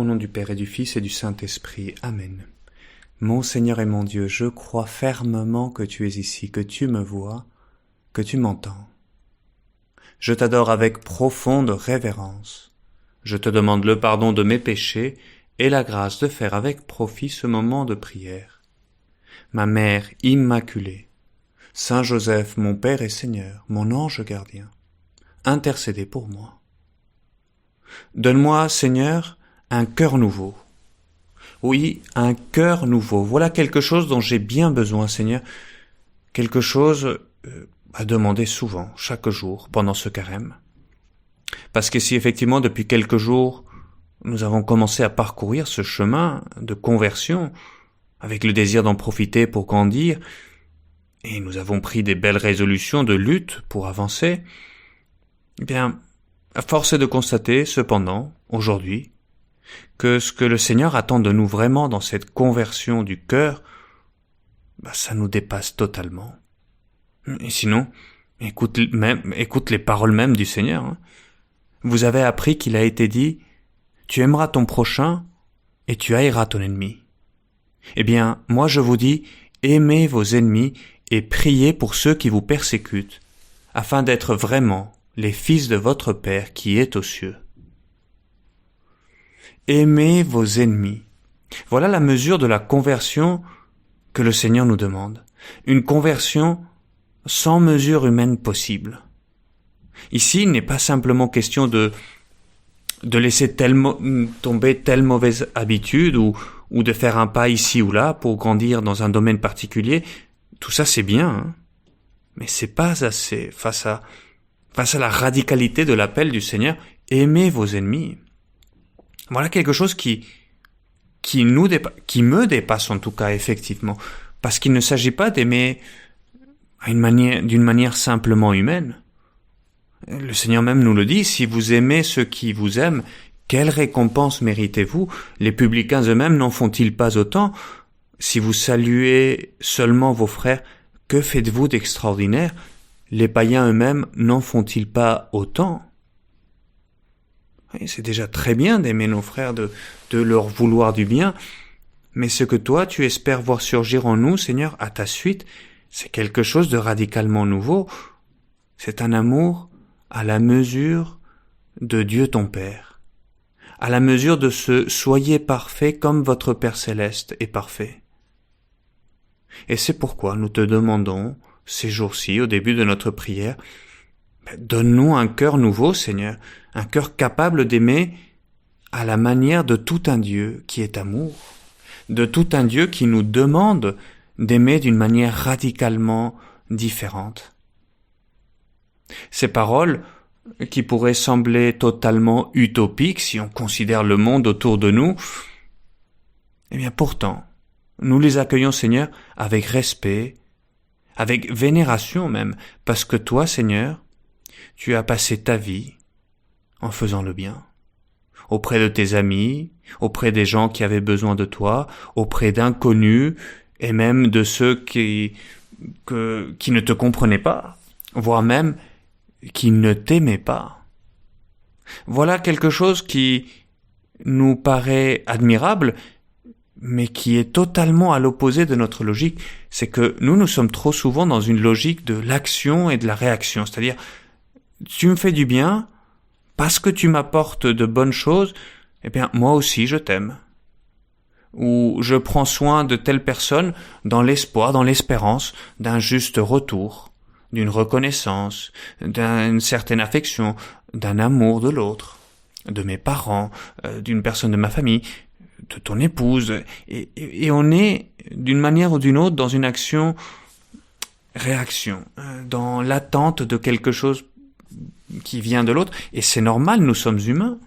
Au nom du Père et du Fils et du Saint-Esprit. Amen. Mon Seigneur et mon Dieu, je crois fermement que tu es ici, que tu me vois, que tu m'entends. Je t'adore avec profonde révérence. Je te demande le pardon de mes péchés et la grâce de faire avec profit ce moment de prière. Ma Mère Immaculée, Saint Joseph, mon Père et Seigneur, mon ange gardien, intercédez pour moi. Donne-moi, Seigneur, un cœur nouveau. Oui, un cœur nouveau. Voilà quelque chose dont j'ai bien besoin, Seigneur. Quelque chose à demander souvent, chaque jour, pendant ce carême. Parce que si effectivement, depuis quelques jours, nous avons commencé à parcourir ce chemin de conversion, avec le désir d'en profiter pour grandir, et nous avons pris des belles résolutions de lutte pour avancer, eh bien, à force est de constater, cependant, aujourd'hui, que ce que le Seigneur attend de nous vraiment dans cette conversion du cœur, ça nous dépasse totalement. Et sinon, écoute les paroles mêmes du Seigneur. Vous avez appris qu'il a été dit « Tu aimeras ton prochain et tu haïras ton ennemi ». Eh bien, moi je vous dis, aimez vos ennemis et priez pour ceux qui vous persécutent, afin d'être vraiment les fils de votre Père qui est aux cieux. Aimez vos ennemis. Voilà la mesure de la conversion que le Seigneur nous demande. Une conversion sans mesure humaine possible. Ici, il n'est pas simplement question de laisser tomber telle mauvaise habitude ou de faire un pas ici ou là pour grandir dans un domaine particulier. Tout ça, c'est bien, mais c'est pas assez face à la radicalité de l'appel du Seigneur. Aimez vos ennemis. Voilà quelque chose qui me dépasse en tout cas, effectivement. Parce qu'il ne s'agit pas d'aimer d'une manière simplement humaine. Le Seigneur même nous le dit, si vous aimez ceux qui vous aiment, quelle récompense méritez-vous? Les publicains eux-mêmes n'en font-ils pas autant? Si vous saluez seulement vos frères, que faites-vous d'extraordinaire? Les païens eux-mêmes n'en font-ils pas autant? Oui, c'est déjà très bien d'aimer nos frères, de leur vouloir du bien, mais ce que toi tu espères voir surgir en nous, Seigneur, à ta suite, c'est quelque chose de radicalement nouveau. C'est un amour à la mesure de Dieu ton Père, à la mesure de ce « soyez parfait comme votre Père céleste est parfait ». Et c'est pourquoi nous te demandons, ces jours-ci, au début de notre prière, donne-nous un cœur nouveau, Seigneur, un cœur capable d'aimer à la manière de tout un Dieu qui est amour, de tout un Dieu qui nous demande d'aimer d'une manière radicalement différente. Ces paroles, qui pourraient sembler totalement utopiques si on considère le monde autour de nous, eh bien pourtant, nous les accueillons, Seigneur, avec respect, avec vénération même, parce que toi, Seigneur, tu as passé ta vie en faisant le bien, auprès de tes amis, auprès des gens qui avaient besoin de toi, auprès d'inconnus, et même de ceux qui ne te comprenaient pas, voire même qui ne t'aimaient pas. Voilà quelque chose qui nous paraît admirable, mais qui est totalement à l'opposé de notre logique. C'est que nous sommes trop souvent dans une logique de l'action et de la réaction. C'est-à-dire, tu me fais du bien, parce que tu m'apportes de bonnes choses, eh bien, moi aussi je t'aime. Ou je prends soin de telle personne dans l'espoir, dans l'espérance d'un juste retour, d'une reconnaissance, d'une certaine affection, d'un amour de l'autre, de mes parents, d'une personne de ma famille, de ton épouse, et on est, d'une manière ou d'une autre, dans une action-réaction, dans l'attente de quelque chose qui vient de l'autre, et c'est normal, nous sommes humains.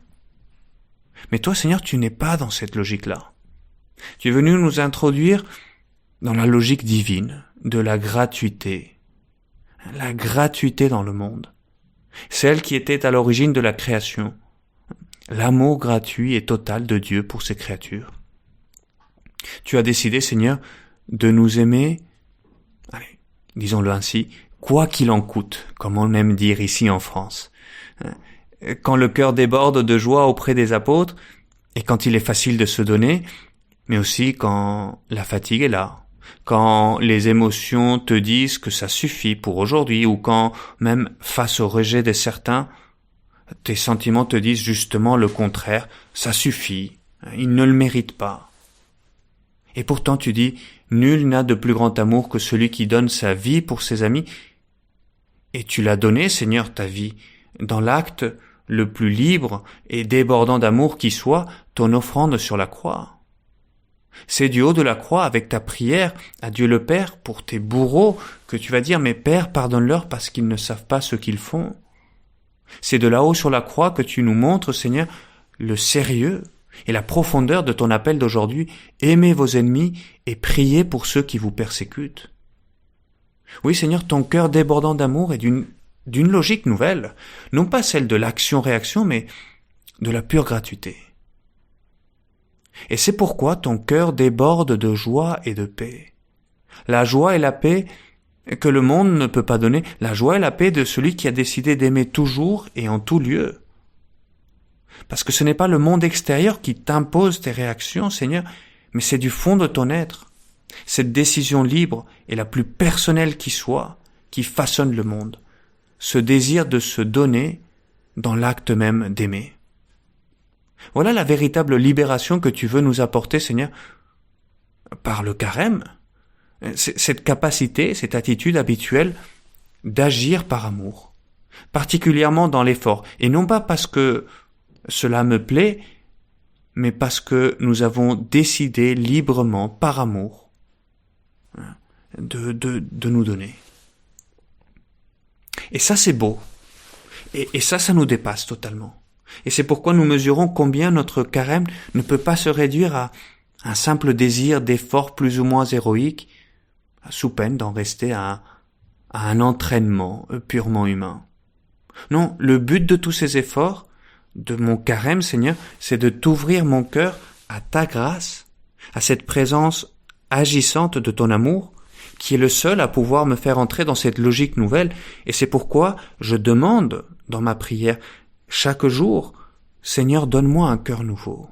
Mais toi, Seigneur, tu n'es pas dans cette logique-là. Tu es venu nous introduire dans la logique divine de la gratuité dans le monde, celle qui était à l'origine de la création, l'amour gratuit et total de Dieu pour ses créatures. Tu as décidé, Seigneur, de nous aimer, allez, disons-le ainsi, quoi qu'il en coûte, comme on aime dire ici en France. Quand le cœur déborde de joie auprès des apôtres, Et quand il est facile de se donner, mais aussi quand la fatigue est là, quand les émotions te disent que ça suffit pour aujourd'hui, ou quand, même face au rejet de certains, tes sentiments te disent justement le contraire, ça suffit, ils ne le méritent pas. Et pourtant tu dis, nul n'a de plus grand amour que celui qui donne sa vie pour ses amis. Et tu l'as donné, Seigneur, ta vie, dans l'acte le plus libre et débordant d'amour qui soit, ton offrande sur la croix. C'est du haut de la croix, avec ta prière à Dieu le Père pour tes bourreaux, que tu vas dire, mais Père, pardonne-leur parce qu'ils ne savent pas ce qu'ils font. C'est de là-haut sur la croix que tu nous montres, Seigneur, le sérieux et la profondeur de ton appel d'aujourd'hui. Aimez vos ennemis et priez pour ceux qui vous persécutent. Oui, Seigneur, ton cœur débordant d'amour est d'une logique nouvelle, non pas celle de l'action-réaction, mais de la pure gratuité. Et c'est pourquoi ton cœur déborde de joie et de paix. La joie et la paix que le monde ne peut pas donner, la joie et la paix de celui qui a décidé d'aimer toujours et en tout lieu. Parce que ce n'est pas le monde extérieur qui t'impose tes réactions, Seigneur, mais c'est du fond de ton être. Cette décision libre et la plus personnelle qui soit, qui façonne le monde. Ce désir de se donner dans l'acte même d'aimer. Voilà la véritable libération que tu veux nous apporter, Seigneur, par le carême. Cette capacité, cette attitude habituelle d'agir par amour, particulièrement dans l'effort, et non pas parce que cela me plaît, mais parce que nous avons décidé librement, par amour, de nous donner. Et ça, c'est beau. Et ça nous dépasse totalement. Et c'est pourquoi nous mesurons combien notre carême ne peut pas se réduire à un simple désir d'effort plus ou moins héroïque, sous peine d'en rester à un entraînement purement humain. Non, le but de tous ces efforts, de mon carême, Seigneur, c'est de t'ouvrir mon cœur à ta grâce, à cette présence agissante de ton amour, qui est le seul à pouvoir me faire entrer dans cette logique nouvelle. Et c'est pourquoi je demande dans ma prière chaque jour, Seigneur, donne-moi un cœur nouveau.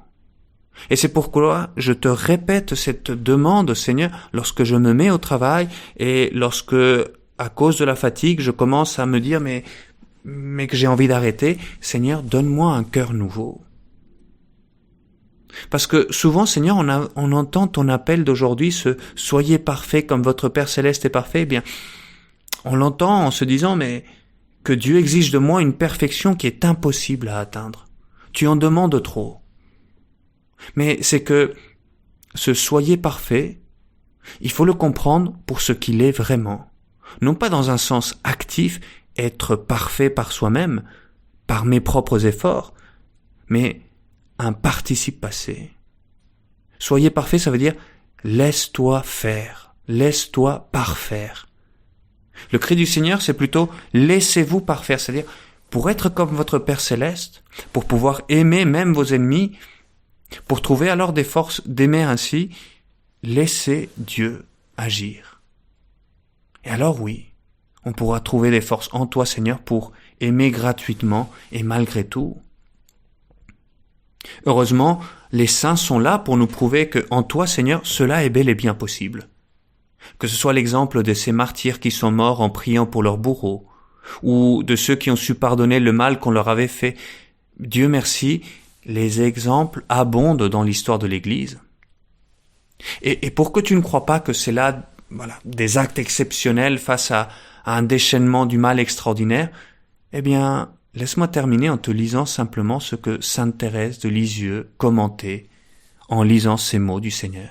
Et c'est pourquoi je te répète cette demande, Seigneur, lorsque je me mets au travail et lorsque, à cause de la fatigue, je commence à me dire mais que j'ai envie d'arrêter. Seigneur, donne-moi un cœur nouveau. Parce que souvent, Seigneur, on entend ton appel d'aujourd'hui, ce « Soyez parfaits comme votre Père Céleste est parfait », eh bien, on l'entend en se disant « Mais que Dieu exige de moi une perfection qui est impossible à atteindre. Tu en demandes trop. » Mais c'est que ce « Soyez parfaits », il faut le comprendre pour ce qu'il est vraiment. Non pas dans un sens actif, être parfait par soi-même, par mes propres efforts, mais un participe passé. Soyez parfait, ça veut dire laisse-toi faire, laisse-toi parfaire. Le cri du Seigneur, c'est plutôt laissez-vous parfaire, c'est-à-dire pour être comme votre Père Céleste, pour pouvoir aimer même vos ennemis, pour trouver alors des forces d'aimer ainsi, laissez Dieu agir. Et alors oui, on pourra trouver des forces en toi, Seigneur, pour aimer gratuitement et malgré tout. Heureusement, les saints sont là pour nous prouver que en toi, Seigneur, cela est bel et bien possible. Que ce soit l'exemple de ces martyrs qui sont morts en priant pour leurs bourreaux, ou de ceux qui ont su pardonner le mal qu'on leur avait fait. Dieu merci, les exemples abondent dans l'histoire de l'Église. Et pour que tu ne crois pas que c'est là, des actes exceptionnels face à un déchaînement du mal extraordinaire, eh bien, laisse-moi terminer en te lisant simplement ce que Sainte Thérèse de Lisieux commentait en lisant ces mots du Seigneur.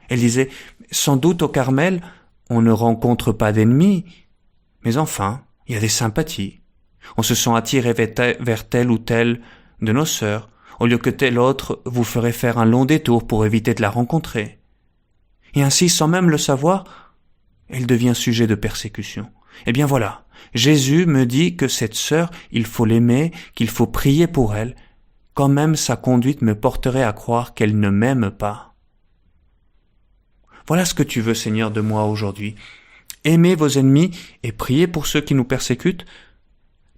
Elle disait « Sans doute au Carmel, on ne rencontre pas d'ennemis, mais enfin, il y a des sympathies. On se sent attiré vers telle ou telle de nos sœurs, au lieu que telle autre vous ferait faire un long détour pour éviter de la rencontrer. Et ainsi, sans même le savoir, elle devient sujet de persécution. Eh bien voilà, Jésus me dit que cette sœur, il faut l'aimer, qu'il faut prier pour elle, quand même sa conduite me porterait à croire qu'elle ne m'aime pas. Voilà ce que tu veux, Seigneur, de moi aujourd'hui. Aimez vos ennemis et priez pour ceux qui nous persécutent,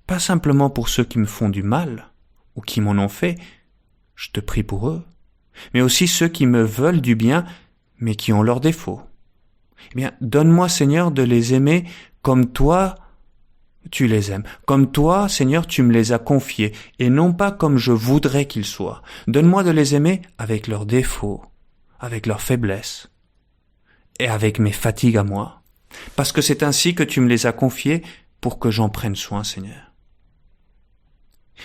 pas simplement pour ceux qui me font du mal ou qui m'en ont fait, je te prie pour eux, mais aussi ceux qui me veulent du bien, mais qui ont leurs défauts. Eh bien, donne-moi, Seigneur, de les aimer comme toi, tu les aimes. Comme toi, Seigneur, tu me les as confiés, et non pas comme je voudrais qu'ils soient. Donne-moi de les aimer avec leurs défauts, avec leurs faiblesses, et avec mes fatigues à moi, parce que c'est ainsi que tu me les as confiés pour que j'en prenne soin, Seigneur.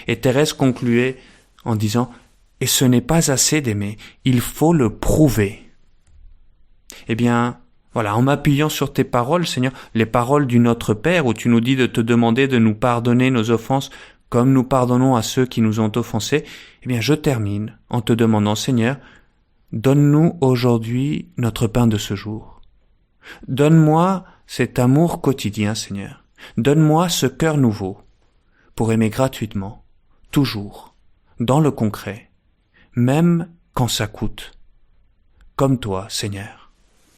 Et Thérèse concluait en disant « Et ce n'est pas assez d'aimer, il faut le prouver. » Eh bien, voilà, en m'appuyant sur tes paroles, Seigneur, les paroles du Notre Père, où tu nous dis de te demander de nous pardonner nos offenses comme nous pardonnons à ceux qui nous ont offensés, eh bien, je termine en te demandant, Seigneur, donne-nous aujourd'hui notre pain de ce jour. Donne-moi cet amour quotidien, Seigneur. Donne-moi ce cœur nouveau pour aimer gratuitement, toujours, dans le concret, même quand ça coûte, comme toi, Seigneur.